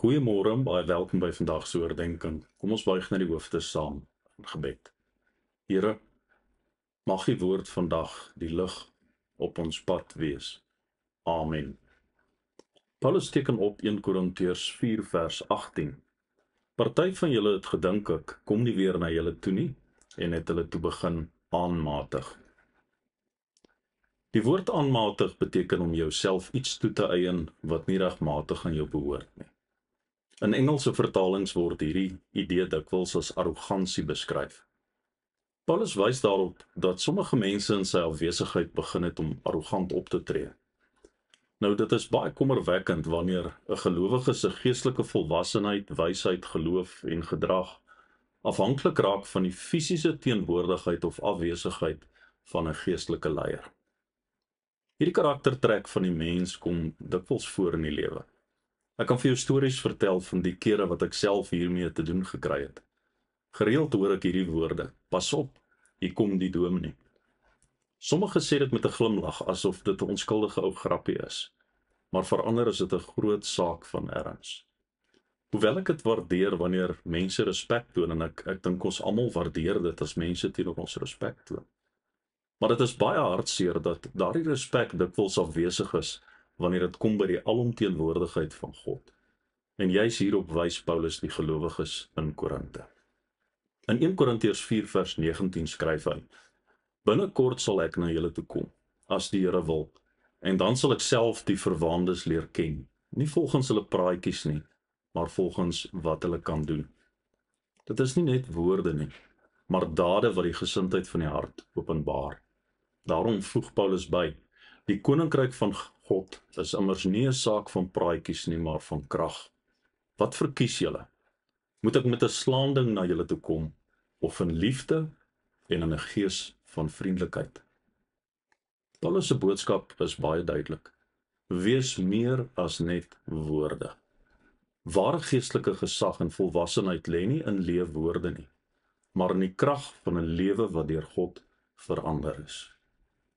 Goeiemôre, baie welkom by vandag se oordeenking. Kom ons buig na die hoofde saam in gebed. Here, mag U woord vandag die lig op ons pad wees. Amen. Paulus teken op 1 Korintiërs 4 vers 18. Party van julle het gedink ek kom nie weer na julle toe nie en het hulle toe begin aanmatig. Die woord aanmatig beteken om jouself iets toe te eien wat nie regmatig aan jou behoort nie. In Engelse vertalings word hierdie idee dikwels as arrogansie beskryf. Paulus wys daarop dat sommige mense in sy afwesigheid begin het om arrogant op te tree. Nou, dit is baie kommerwekkend wanneer 'n gelowige se geestelike volwassenheid, wysheid, geloof en gedrag afhanklik raak van die fisiese teenwoordigheid of afwesigheid van 'n geestelike leier. Hierdie karaktertrek van die mens kom dikwels voor in die lewe. Ek kan vir jou stories vertel van die kere wat ek self hiermee te doen gekry het. Gereeld hoor ek hierdie woorde: pas op, hier kom die dominee. Sommige sê dit met 'n glimlag asof dit 'n onskuldige ou grappie is, maar vir ander is dit 'n groot saak van erns. Hoewel ek dit waardeer wanneer mense respek toon, en ek dink ons almal waardeer dit as mense teenoor ons respek toon. Maar dit is baie hartseer dat daardie respek dikwels afwesig is wanneer dit kom by die alomteenwoordigheid van God. En juis hierop wys Paulus die gelowiges in Korinte. In 1 Korintiërs 4 vers 19 skryf hy: Binnekort sal ek na julle toe kom, as die Here wil, en dan sal ek self die verwaandes leer ken, nie volgens hulle praatjies nie, maar volgens wat hulle kan doen. Dit is nie net woorde nie, maar dade wat die gesindheid van die hart openbaar. Daarom voeg Paulus by: die koninkryk van God is immers nie 'n saak van praatjies nie, maar van krag. Wat verkies julle? Moet ek met 'n slaanding na julle toe kom, of in liefde en in 'n gees van vriendelikheid? Paulus se boodskap is baie duidelik. Wees meer as net woorde. Ware geestelike gesag en volwassenheid lê nie in leefwoorde nie, maar in die krag van 'n lewe wat deur God verander is.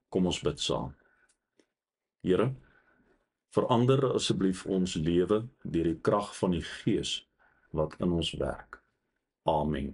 Kom ons bid saam. Here, verander asseblief ons lewe deur die krag van die Gees wat in ons werk. Amen.